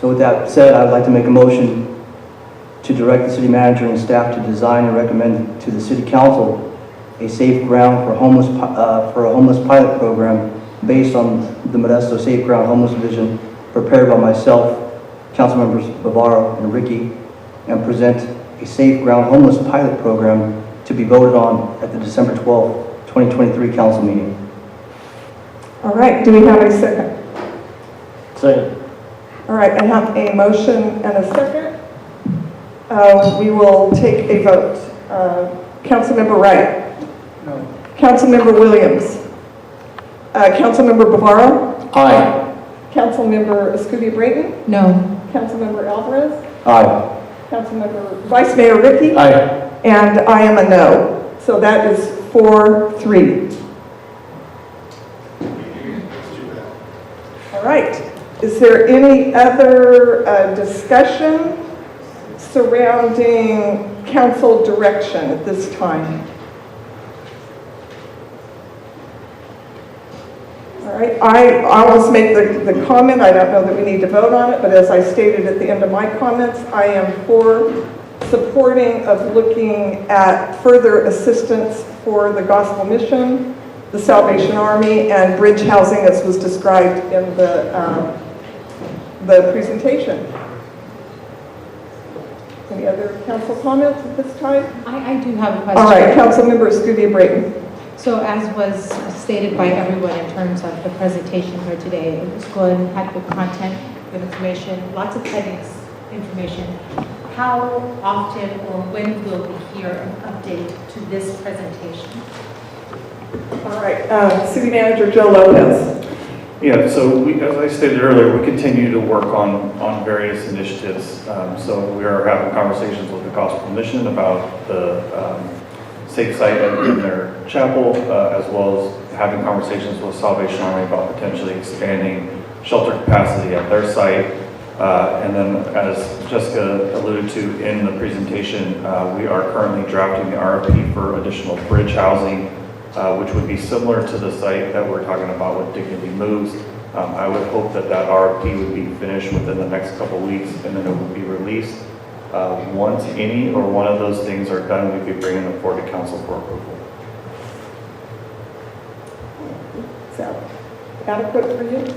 So with that said, I'd like to make a motion to direct the city manager and staff to design and recommend to the city council a safe ground for a homeless pilot program based on the Modesto Safe Ground Homeless Vision prepared by myself, council members Bavaro and Ricci, and present a safe ground homeless pilot program to be voted on at the December 12th, 2023 council meeting. All right, do we have a second? Second. All right, I have a motion and a second. We will take a vote. Councilmember Wright. No. Councilmember Williams. Councilmember Bavaro. Aye. Councilmember Escutia-Braaton. No. Councilmember Alvarez. Aye. Councilmember Vice Mayor Ricci. Aye. And I am a no. So that is 4-3. All right. Is there any other discussion surrounding council direction at this time? All right. I almost make the comment. I don't know that we need to vote on it, but as I stated at the end of my comments, I am for supporting of looking at further assistance for the gospel mission, the Salvation Army, and bridge housing as was described in the presentation. Any other council comments at this time? I do have a question. All right, Councilmember Escutia-Braaton. So as was stated by everyone in terms of the presentation here today, it was good, had good content, good information, lots of headings information. How often or when will we hear an update to this presentation? All right, City Manager Joe Lopez. Yeah, so as I stated earlier, we continue to work on various initiatives. So we are having conversations with the Gospel Mission about the safe site in their chapel, as well as having conversations with Salvation Army about potentially expanding shelter capacity at their site. And then, as Jessica alluded to in the presentation, we are currently drafting the RFP for additional bridge housing, which would be similar to the site that we're talking about with Dignity Moves. I would hope that RFP would be finished within the next couple of weeks, and then it would be released. Once any or one of those things are done, we'd be bringing them forward to council for approval. Is that adequate for you?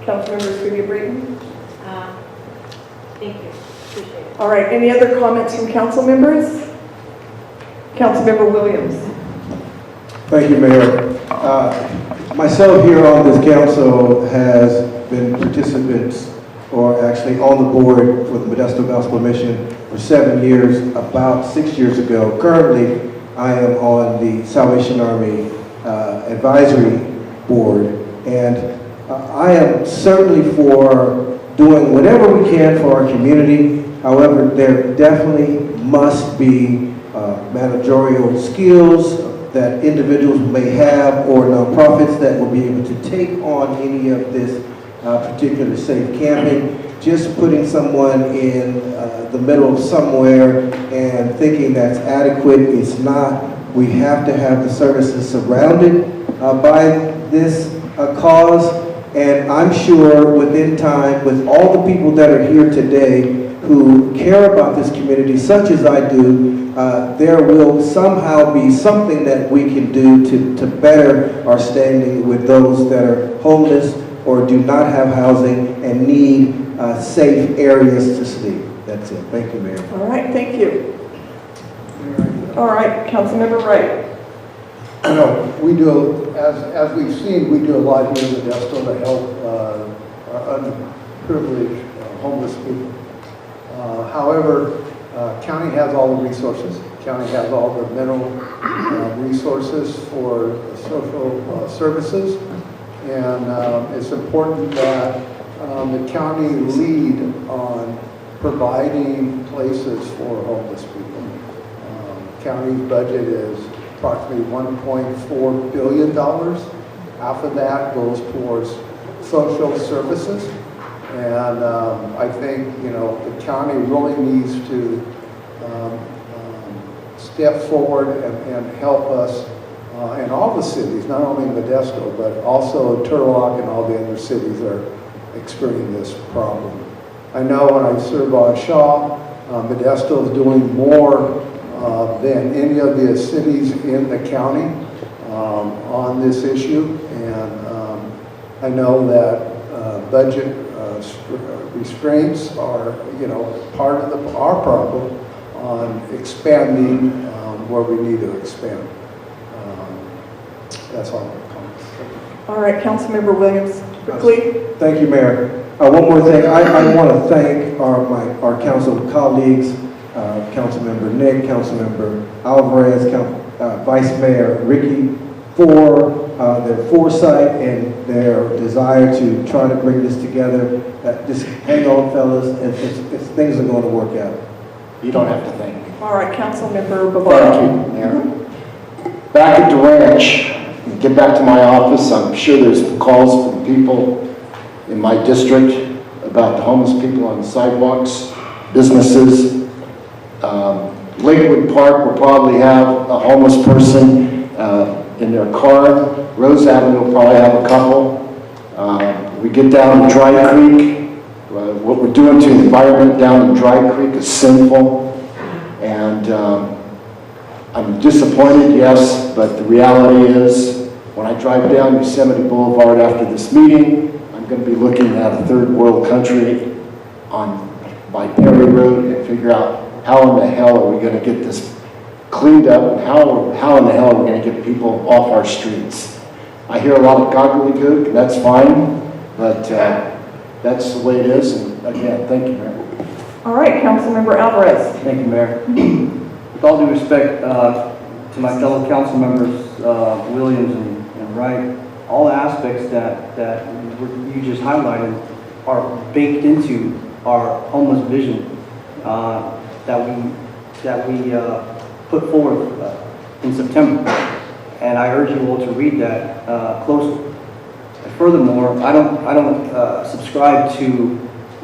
Councilmember Escutia-Braaton? Thank you. Appreciate it. All right, any other comments from council members? Councilmember Williams. Thank you, Mayor. Myself here on this council has been participants, or actually on the board for the Modesto Gospel Mission for 7 years, about 6 years ago. Currently, I am on the Salvation Army Advisory Board, and I am certainly for doing whatever we can for our community. However, there definitely must be managerial skills that individuals may have, or nonprofits that will be able to take on any of this particular safe camping. Just putting someone in the middle of somewhere and thinking that's adequate is not. We have to have the services surrounded by this cause, and I'm sure within time, with all the people that are here today who care about this community, such as I do, there will somehow be something that we can do to better our standing with those that are homeless or do not have housing and need safe areas to sleep. That's it. Thank you, Mayor. All right, thank you. All right, Councilmember Wright. You know, we do, as we've seen, we do a lot here in Modesto to help our underprivileged homeless people. However, county has all the resources. County has all the mental resources for social services, and it's important that the county lead on providing places for homeless people. County's budget is approximately $1.4 billion. Half of that goes towards social services. And I think, you know, the county really needs to step forward and help us in all the cities, not only Modesto, but also Turlock and all the other cities are experiencing this problem. I know when I served on Shaw, Modesto is doing more than any of the cities in the county on this issue. And I know that budget restraints are, part of our problem on expanding where we need to expand. That's all my comments. All right, Councilmember Williams, quickly. Thank you, Mayor. One more thing, I want to thank our council colleagues, Councilmember Nick, Councilmember Alvarez, Vice Mayor Ricci, for their foresight and their desire to try to bring this together. Just hang on, fellas, things are going to work out. You don't have to thank me. All right, Councilmember Bavaro. Thank you, Mayor. Back at the ranch, get back to my office. I'm sure there's calls from people in my district about the homeless people on the sidewalks, businesses. Lakewood Park will probably have a homeless person in their car. Rose Avenue will probably have a couple. We get down to Dry Creek. What we're doing to the environment down in Dry Creek is sinful. And I'm disappointed, yes, but the reality is when I drive down Yosemite Boulevard after this meeting, I'm going to be looking at a third world country by Perry Road and figure out how in the hell are we going to get this cleaned up and how in the hell are we going to get people off our streets. I hear a lot of gobbledygook, and that's fine, but that's the way it is. And again, thank you, Mayor. All right, Councilmember Alvarez. Thank you, Mayor. With all due respect to my fellow council members, Williams and Wright, all the aspects that you just highlighted are baked into our homeless vision that we put forward in September. And I urge you all to read that closely. And furthermore, I don't subscribe to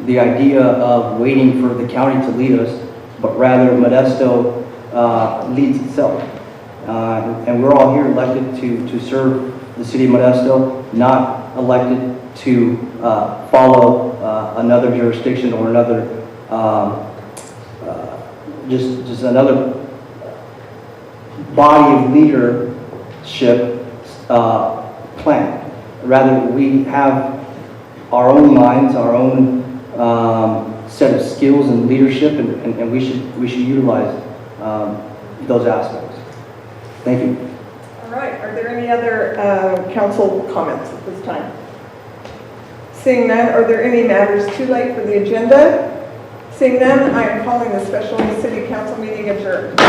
the idea of waiting for the county to lead us, but rather Modesto leads itself. And we're all here elected to serve the city of Modesto, not elected to follow another jurisdiction or another, just another body of leadership plan. Rather, we have our own minds, our own set of skills and leadership, and we should utilize those aspects. Thank you. All right, are there any other council comments at this time? Seeing none, are there any matters too late for the agenda? Seeing none, I am calling the special city council meeting adjourned.